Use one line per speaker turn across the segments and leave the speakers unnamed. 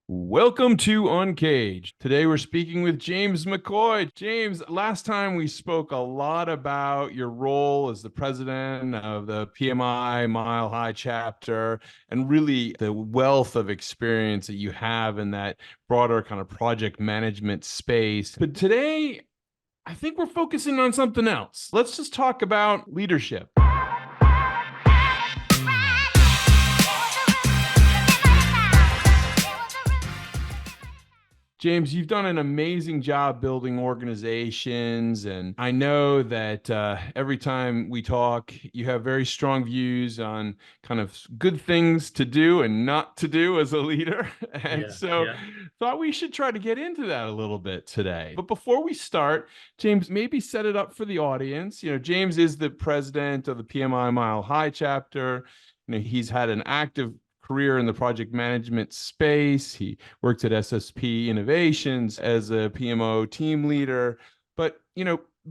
Welcome to Uncaged. Today we're speaking with James McCoy. James, last time we spoke a lot about your role as the president of the PMI Mile-High chapter and really the wealth of experience that you have in that broader kind of project management space. But today, I think we're focusing on something else. Let's just talk about leadership. James, you've done an amazing job building organizations, and I know that every time we talk, you have very strong views on kind of good things to do and not to do as a leader. And
Yeah,
so,
yeah.
thought we should try to get into that a little bit today. But before we start, James, maybe set it up for the audience. James is the president of the PMI Mile-High chapter. He's had an active career in the project management space. He worked at SSP Innovations as a PMO team leader. But,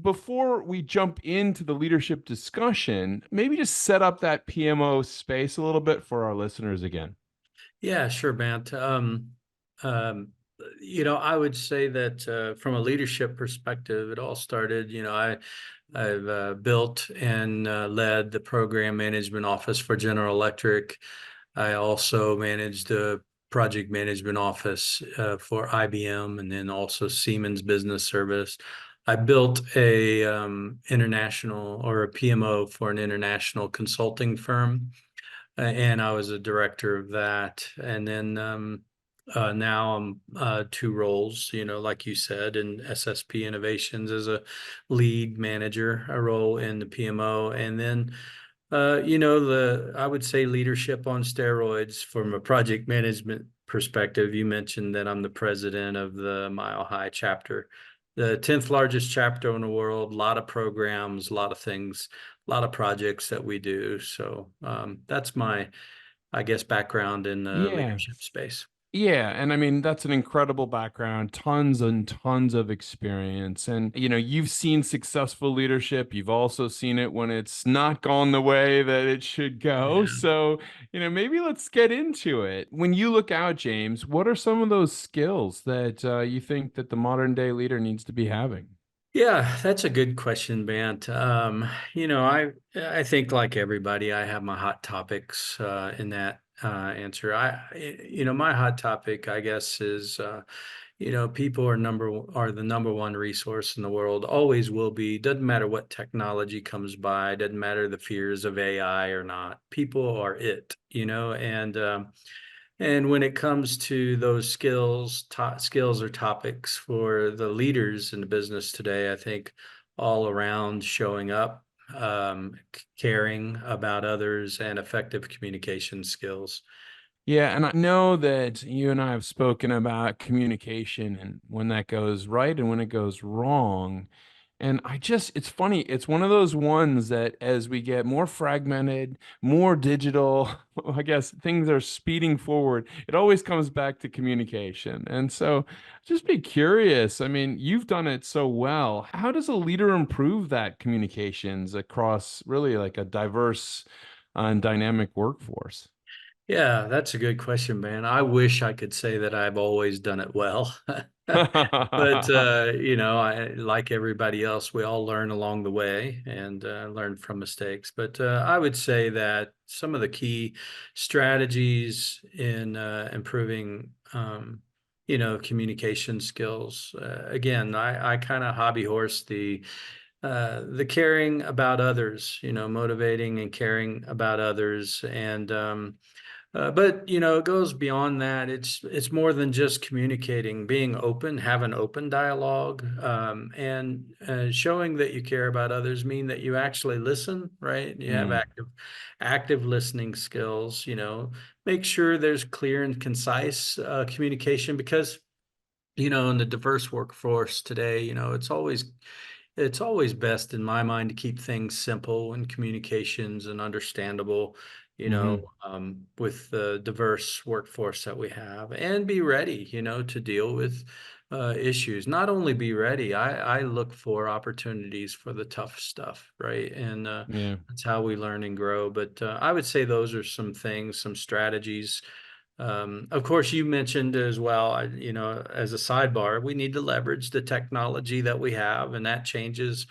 before we jump into the leadership discussion, maybe just set up that PMO space a little bit for our listeners again.
Yeah, sure, Bant. Um, I would say that from a leadership perspective, it all started, I've built and led the program management office for General Electric. I also managed the project management office for IBM and then also Siemens Business Service. I built a international or a PMO for an international consulting firm, and I was a director of that. And then now I'm two roles, like you said, in SSP Innovations as a lead manager, a role in the PMO, and then I would say leadership on steroids from a project management perspective. You mentioned that I'm the president of the Mile High chapter, the 10th largest chapter in the world, a lot of programs, a lot of things, a lot of projects that we do. So that's my, I guess, background in the
Yeah.
leadership space.
Yeah, and I mean that's an incredible background, tons and tons of experience. And you've seen successful leadership. You've also seen it when it's not gone the way that it should go.
Yeah.
So, maybe let's get into it. When you look out, James, what are some of those skills that you think that the modern day leader needs to be having?
Yeah, that's a good question, Bant. I think like everybody, I have my hot topics in that answer. My hot topic, I guess, is people are the number one resource in the world, always will be. Doesn't matter what technology comes by, doesn't matter the fears of AI or not. People are it, and when it comes to those skills or topics for the leaders in the business today, I think all around showing up, caring about others, and effective communication skills.
Yeah, and I know that you and I have spoken about communication and when that goes right and when it goes wrong. And it's funny, it's one of those ones that as we get more fragmented, more digital, I guess things are speeding forward. It always comes back to communication. And so just be curious. I mean, you've done it so well. How does a leader improve that communications across really like a diverse and dynamic workforce?
Yeah, that's a good question, man. I wish I could say that I've always done it well. But like everybody else, we all learn along the way and learn from mistakes. But I would say that some of the key strategies in improving, communication skills. Again, I kind of hobby horse the caring about others, motivating and caring about others, and but it goes beyond that. It's more than just communicating, being open, have an open dialogue, and showing that you care about others mean that you actually listen, right? You have
Mm,
active listening skills. Make sure there's clear and concise communication because in the diverse workforce today, it's always best in my mind to keep things simple and communications and understandable,
mhm.
with the diverse workforce that we have, and be ready, to deal with issues. Not only be ready, I look for opportunities for the tough stuff, right? And
Yeah.
that's how we learn and grow. But I would say those are some things, some strategies Of course, you mentioned as well, as a sidebar, we need to leverage the technology that we have, and that changes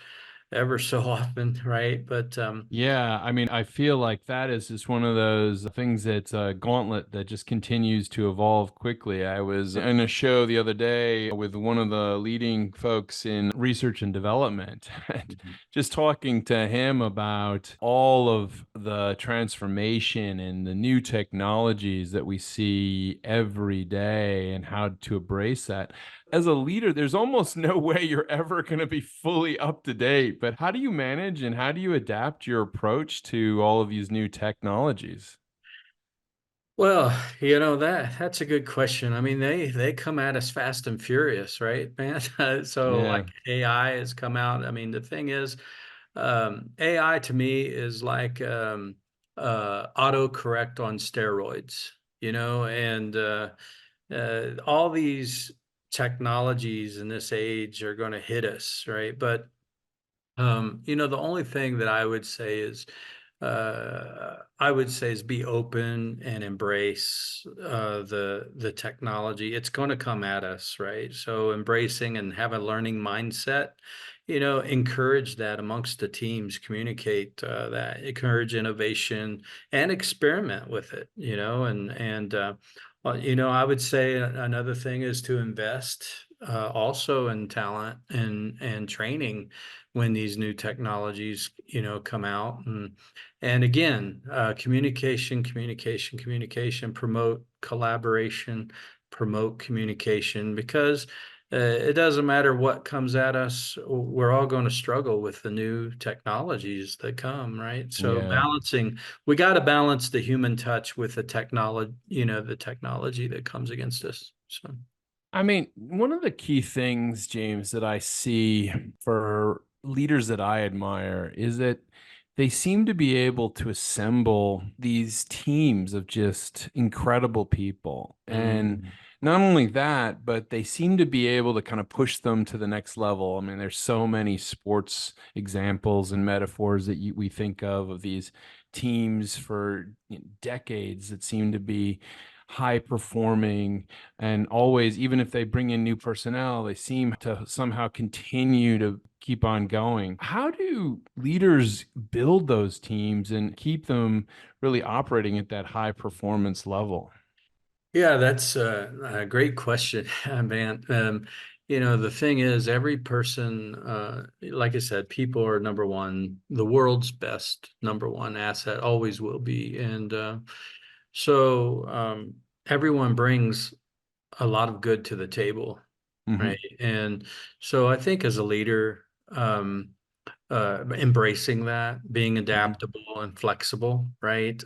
ever so often, right? But
Yeah, I mean, I feel like that is just one of those things that's a gauntlet that just continues to evolve quickly. I was in a show the other day with one of the leading folks in research and development, and just talking to him about all of the transformation and the new technologies that we see every day and how to embrace that as a leader, there's almost no way you're ever going to be fully up to date. But how do you manage and how do you adapt your approach to all of these new technologies?
well, that's a good question. I mean, they come at us fast and furious, right, man? So
Yeah.
like AI has come out. I mean, the thing is, AI to me is like autocorrect on steroids, and all these technologies in this age are going to hit us, right? But the only thing that I would say is be open and embrace the technology. It's going to come at us, right? So embracing and have a learning mindset, encourage that amongst the teams, communicate that, encourage innovation and experiment with it, I would say another thing is to invest also in talent and training when these new technologies, come out. And again, communication, promote collaboration, promote communication, because it doesn't matter what comes at us, we're all going to struggle with the new technologies that come, right? So
Yeah.
we got to balance the human touch with the technology that comes against us. So.
I mean, one of the key things, James, that I see for leaders that I admire is that they seem to be able to assemble these teams of just incredible people. And
Mhm.
not only that, but they seem to be able to kind of push them to the next level. I mean, there's so many sports examples and metaphors that we think of these teams for decades that seem to be high performing and always, even if they bring in new personnel, they seem to somehow continue to keep on going. How do leaders build those teams and keep them really operating at that high performance level?
Yeah, that's a great question, man. The thing is, every person, like I said, people are number one, the world's best number one asset, always will be. And so everyone brings a lot of good to the table,
Hmm.
right? And so I think as a leader, embracing that, being
Hmm.
adaptable and flexible, right?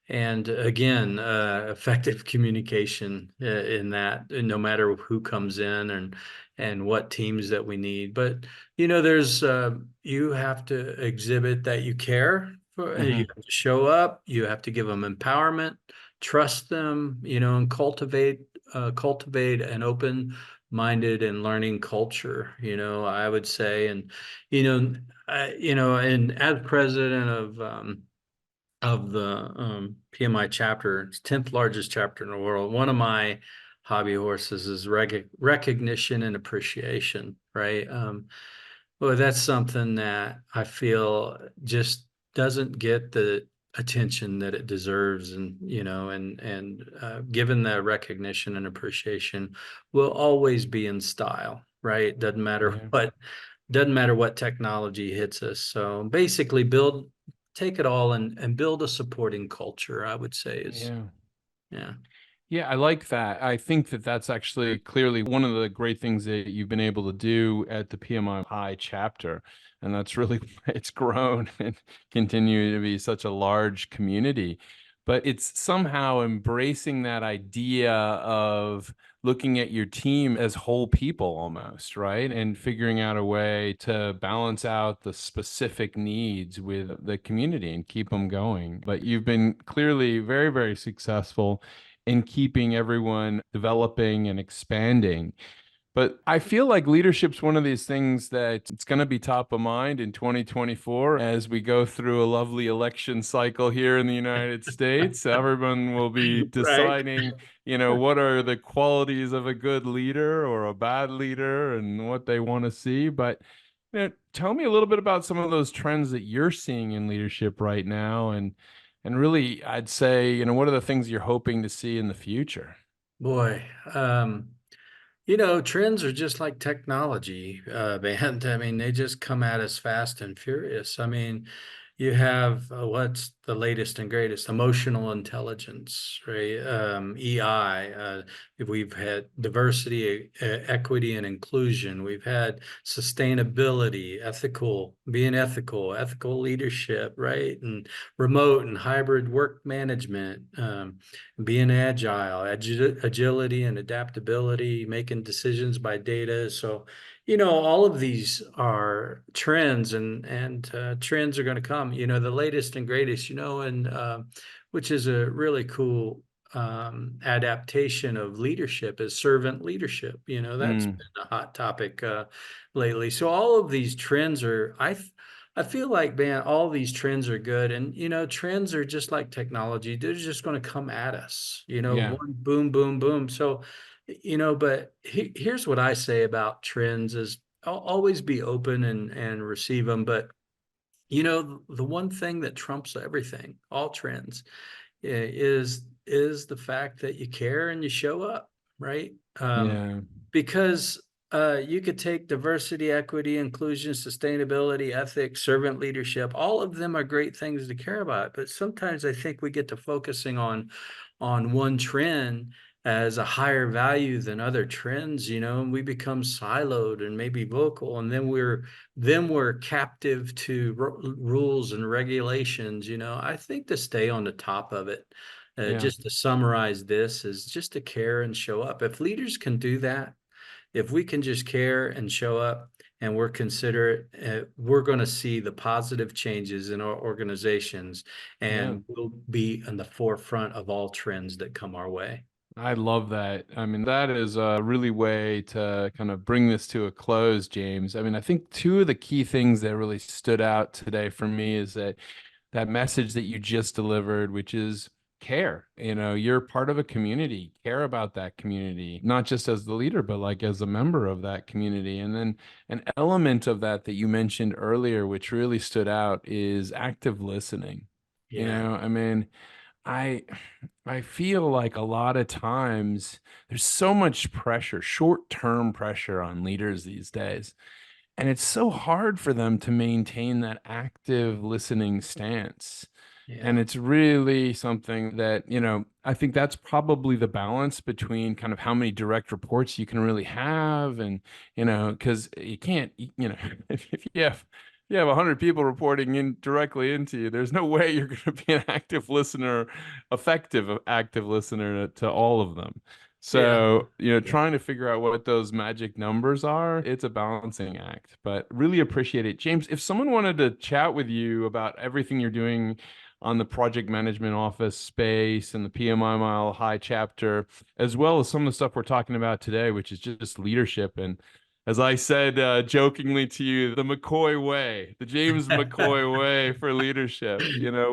And again, effective communication in that, and no matter who comes in and what teams that we need. But there's you have to exhibit that you care. You
Hmm.
have to show up. You have to give them empowerment, trust them, and cultivate an open-minded and learning culture. I would say, and and as president of the PMI chapter, it's 10th largest chapter in the world. One of my hobby horses is recognition and appreciation, right? Well, that's something that I feel just doesn't get the attention that it deserves, and given the recognition and appreciation, will always be in style, right?
Yeah.
Doesn't matter what technology hits us. So basically take it all and build a supporting culture, I would say is,
Yeah.
yeah.
Yeah, I like that. I think that that's actually clearly one of the great things that you've been able to do at the PMI High chapter. And that's really, it's grown and continue to be such a large community. But it's somehow embracing that idea of looking at your team as whole people almost, right? And figuring out a way to balance out the specific needs with the community and keep them going. But you've been clearly very, very successful in keeping everyone developing and expanding. But I feel like leadership's one of these things that it's going to be top of mind in 2024 as we go through a lovely election cycle here in the United States. Everyone will be
Right.
deciding, what are the qualities of a good leader or a bad leader and what they want to see. But tell me a little bit about some of those trends that you're seeing in leadership right now, and really, I'd say, what are the things you're hoping to see in the future?
Boy, trends are just like technology, man. I mean, they just come at us fast and furious. I mean, you have what's the latest and greatest? Emotional intelligence, right? EI. We've had diversity, equity, and inclusion. We've had sustainability, ethical leadership, right? And remote and hybrid work management, being agility and adaptability, making decisions by data. So, all of these are trends, and trends are going to come. The latest and greatest. And which is a really cool adaptation of leadership is servant leadership. That's
Mm,
been a hot topic lately. So all of these trends are, I feel like, man, all these trends are good. And, trends are just like technology. They're just going to come at us,
yeah,
one boom, boom, boom. So, but here's what I say about trends is I'll always be open and receive them. But, the one thing that trumps everything, all trends, is the fact that you care and you show up, right?
yeah,
Because you could take diversity, equity, inclusion, sustainability, ethics, servant leadership. All of them are great things to care about, but sometimes I think we get to focusing on one trend as a higher value than other trends, and we become siloed and maybe vocal, and then we're captive to rules and regulations. I think to stay on the top of it,
yeah,
just to summarize this, is just to care and show up. If leaders can do that, if we can just care and show up and we're considerate, we're going to see the positive changes in our organizations,
yeah.
and we'll be in the forefront of all trends that come our way.
I love that. I mean, that is a really way to kind of bring this to a close, James. I mean, I think two of the key things that really stood out today for me is that message that you just delivered, which is care. You're part of a community, care about that community, not just as the leader, but like as a member of that community. And then an element of that you mentioned earlier, which really stood out, is active listening.
Yeah.
I mean, I I feel like a lot of times there's so much pressure, short-term pressure on leaders these days. And it's so hard for them to maintain that active listening stance. And
Yeah.
it's really something that, I think that's probably the balance between kind of how many direct reports you can really have. And, because you can't, if you have 100 people reporting in directly into you, there's no way you're going to be an active listener, effective active listener to all of them.
Yeah.
So,
Yeah.
trying to figure out what those magic numbers are, it's a balancing act, but really appreciate it. James, if someone wanted to chat with you about everything you're doing on the project management office space and the PMI Mile-High chapter, as well as some of the stuff we're talking about today, which is just leadership. And as I said jokingly to you, the McCoy way, the James McCoy way for leadership,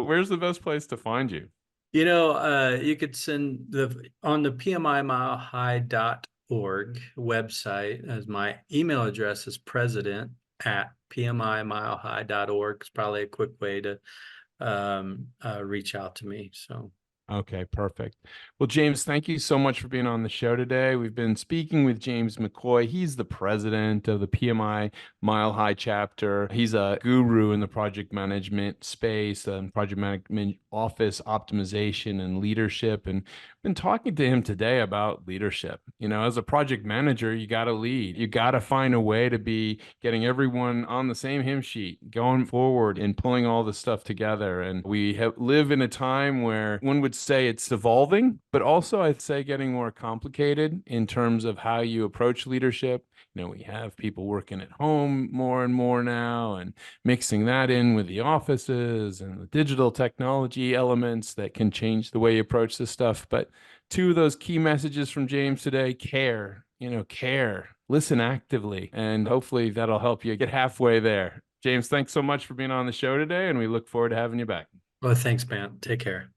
where's the best place to find you?
You could send on the PMI Mile-High.org website, as my email address is president@PMI Mile-High.org. It's probably a quick way to reach out to me. So
Okay, perfect. Well, James, thank you so much for being on the show today. We've been speaking with James McCoy. He's the president of the PMI Mile-High chapter. He's a guru in the project management space and project management office optimization and leadership. And been talking to him today about leadership. As a project manager, you got to lead. You got to find a way to be getting everyone on the same hymn sheet, going forward and pulling all this stuff together. And live in a time where one would say it's evolving, but also I'd say getting more complicated in terms of how you approach leadership. We have people working at home more and more now, and mixing that in with the offices and the digital technology elements that can change the way you approach this stuff. But two of those key messages from James today: care, care. listen actively, and hopefully that'll help you get halfway there. James, thanks so much for being on the show today, and we look forward to having you back.
Well, thanks, man. Take care.